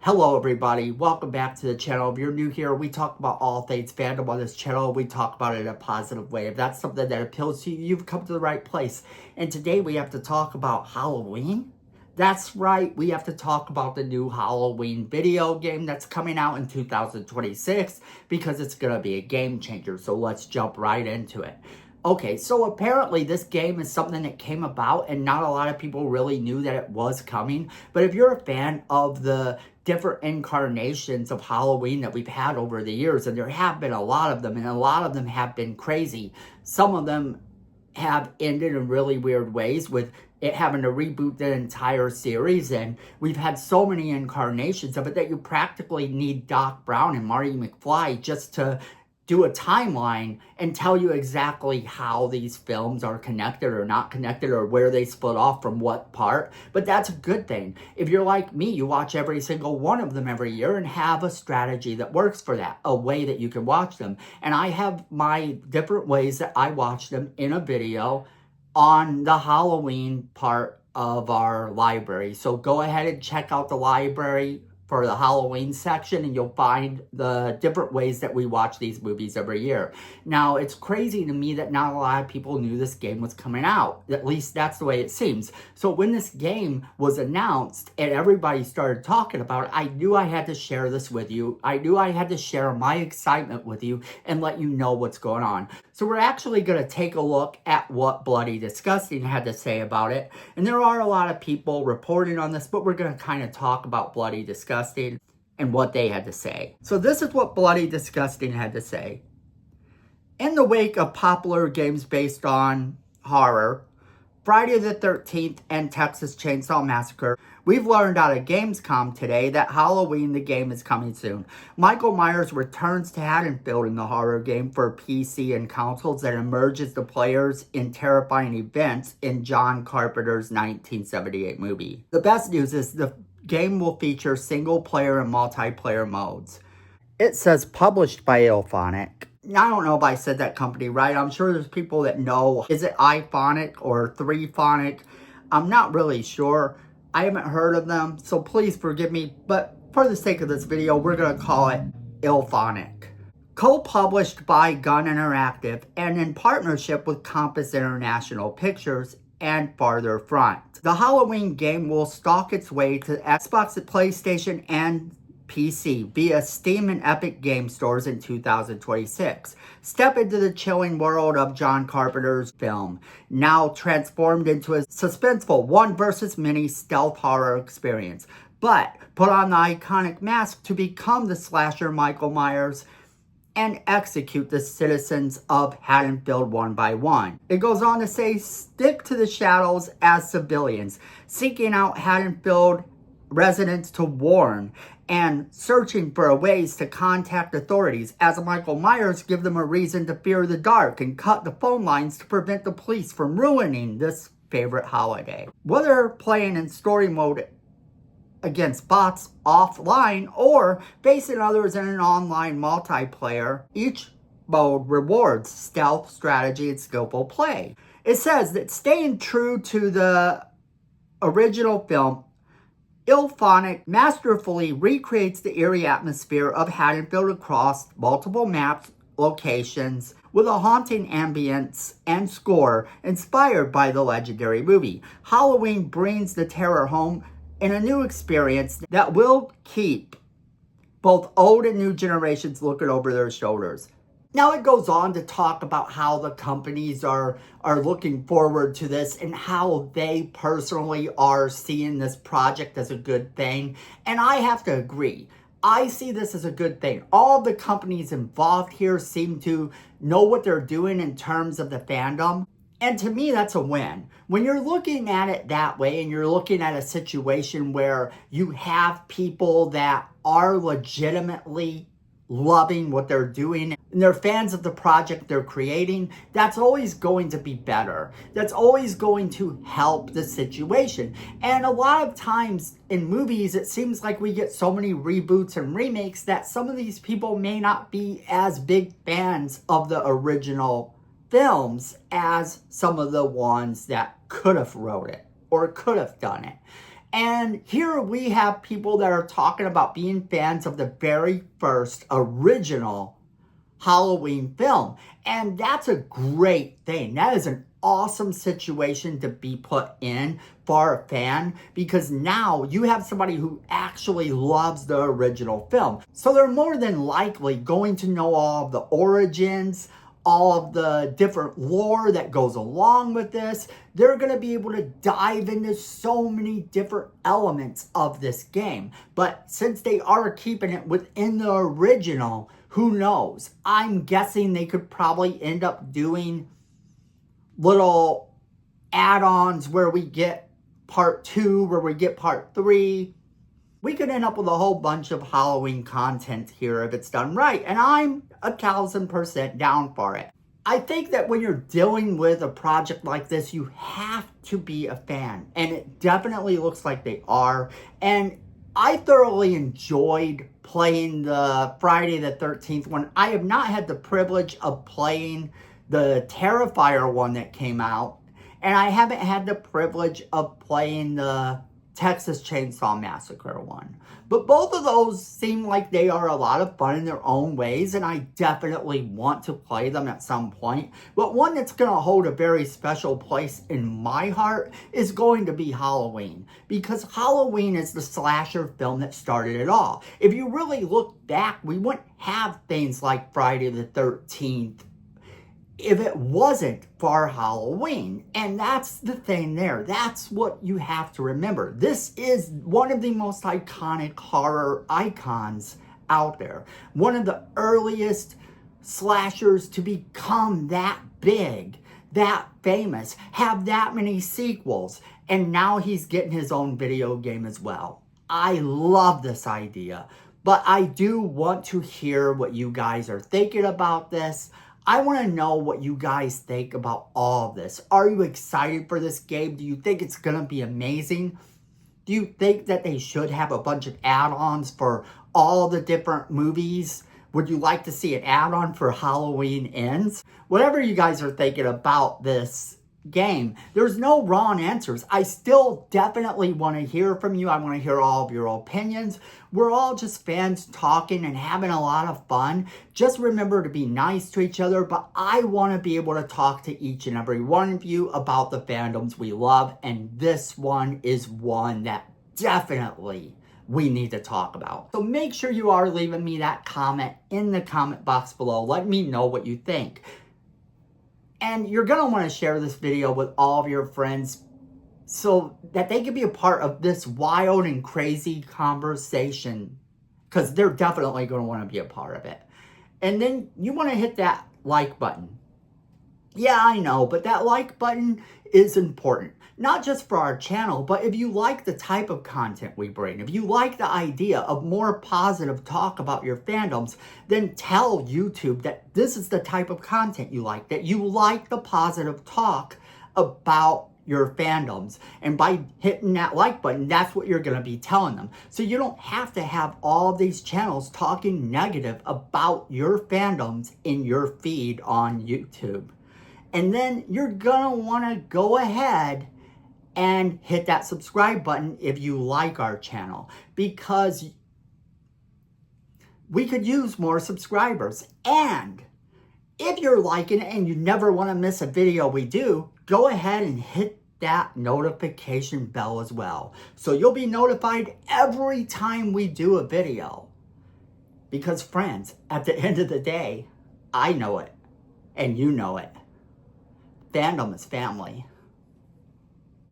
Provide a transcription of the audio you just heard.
Hello everybody, welcome back to the channel. If you're new here, we talk about all things fandom on this channel. We talk about it in a positive way. If that's something that appeals to you, you've come to the right place. And today we have to talk about Halloween. That's right, we have to talk about the new Halloween video game that's coming out in 2026 because it's going to be a game changer. So let's jump right into it. Okay, so apparently this game is something that came about and not a lot of people really knew that it was coming. But if you're a fan of the different incarnations of Halloween that we've had over the years, and there have been a lot of them, and a lot of them have been crazy. Some of them have ended in really weird ways with it having to reboot the entire series, and we've had so many incarnations of it that you practically need Doc Brown and Marty McFly just to do a timeline and tell you exactly how these films are connected or not connected or where they split off from what part. But that's a good thing. If you're like me, you watch every single one of them every year and have a strategy that works for that, a way that you can watch them. And I have my different ways that I watch them in a video on the Halloween part of our library. So go ahead and check out the library for the Halloween section, and you'll find the different ways that we watch these movies every year. Now, it's crazy to me that not a lot of people knew this game was coming out. At least that's the way it seems. So when this game was announced and everybody started talking about it, I knew I had to share this with you. I knew I had to share my excitement with you and let you know what's going on. So we're actually going to take a look at what Bloody Disgusting had to say about it. And there are a lot of people reporting on this, but we're going to kind of talk about Bloody Disgusting and what they had to say. So this is what Bloody Disgusting had to say. In the wake of popular games based on horror, Friday the 13th and Texas Chainsaw Massacre, we've learned out of Gamescom today that Halloween the game is coming soon. Michael Myers returns to Haddonfield in the horror game for PC and consoles that emerges the players in terrifying events in John Carpenter's 1978 movie. The best news is the game will feature single player and multiplayer modes. It says published by IllFonic. I don't know if I said that company right. I'm sure there's people that know. Is it iPhonic or 3Phonic? I'm not really sure. I haven't heard of them, so please forgive me. But for the sake of this video, we're going to call it IllFonic. Co-published by Gun Interactive and in partnership with Compass International Pictures and Farther Front. The Halloween game will stalk its way to Xbox, PlayStation, and PC via Steam and Epic Game Stores in 2026. Step into the chilling world of John Carpenter's film, now transformed into a suspenseful one versus many stealth horror experience. But put on the iconic mask to become the slasher Michael Myers and execute the citizens of Haddonfield one by one. It goes on to say, stick to the shadows as civilians, seeking out Haddonfield residents to warn and searching for ways to contact authorities as Michael Myers give them a reason to fear the dark and cut the phone lines to prevent the police from ruining this favorite holiday. Whether playing in story mode against bots offline or facing others in an online multiplayer, each mode rewards stealth, strategy, and skillful play. It says that staying true to the original film, IllFonic masterfully recreates the eerie atmosphere of Haddonfield across multiple maps, locations, with a haunting ambience and score inspired by the legendary movie. Halloween brings the terror home in a new experience that will keep both old and new generations looking over their shoulders. Now it goes on to talk about how the companies are looking forward to this and how they personally are seeing this project as a good thing. And I have to agree. I see this as a good thing. All the companies involved here seem to know what they're doing in terms of the fandom. And to me, that's a win. When you're looking at it that way and you're looking at a situation where you have people that are legitimately loving what they're doing and they're fans of the project they're creating, that's always going to be better. That's always going to help the situation. And a lot of times in movies, it seems like we get so many reboots and remakes that some of these people may not be as big fans of the original films as some of the ones that could have wrote it or could have done it. And here we have people that are talking about being fans of the very first original Halloween film. And that's a great thing. That is an awesome situation to be put in for a fan, because now you have somebody who actually loves the original film. So they're more than likely going to know all of the origins, all of the different lore that goes along with this. They're going to be able to dive into so many different elements of this game. But since they are keeping it within the original, who knows? I'm guessing they could probably end up doing little add-ons where we get part 2, where we get part 3. We could end up with a whole bunch of Halloween content here if it's done right. And I'm 1000% down for it. I think that when you're dealing with a project like this, you have to be a fan. And it definitely looks like they are. And I thoroughly enjoyed playing the Friday the 13th one. I have not had the privilege of playing the Terrifier one that came out. And I haven't had the privilege of playing the Texas Chainsaw Massacre one. But both of those seem like they are a lot of fun in their own ways, and I definitely want to play them at some point. But one that's going to hold a very special place in my heart is going to be Halloween, because Halloween is the slasher film that started it all. If you really look back, we wouldn't have things like Friday the 13th if it wasn't for Halloween. And that's the thing there. That's what you have to remember. This is one of the most iconic horror icons out there. One of the earliest slashers to become that big, that famous, have that many sequels. And now he's getting his own video game as well. I love this idea. But I do want to hear what you guys are thinking about this. I want to know what you guys think about all of this. Are you excited for this game? Do you think it's going to be amazing? Do you think that they should have a bunch of add-ons for all the different movies? Would you like to see an add-on for Halloween Ends? Whatever you guys are thinking about this game, there's no wrong answers. I still definitely want to hear from you. I want to hear all of your opinions. We're all just fans talking and having a lot of fun. Just remember to be nice to each other, but I want to be able to talk to each and every one of you about the fandoms we love, and this one is one that definitely we need to talk about. So make sure you are leaving me that comment in the comment box below. Let me know what you think. And you're going to want to share this video with all of your friends so that they can be a part of this wild and crazy conversation, because they're definitely going to want to be a part of it. And then you want to hit that like button. Yeah, I know, but that like button is important. Not just for our channel, but if you like the type of content we bring, if you like the idea of more positive talk about your fandoms, then tell YouTube that this is the type of content you like, that you like the positive talk about your fandoms. And by hitting that like button, that's what you're going to be telling them. So you don't have to have all these channels talking negative about your fandoms in your feed on YouTube. And then you're going to want to go ahead and hit that subscribe button if you like our channel, because we could use more subscribers. And if you're liking it and you never want to miss a video we do, go ahead and hit that notification bell as well, so you'll be notified every time we do a video. Because friends, at the end of the day, I know it and you know it. Fandom is family.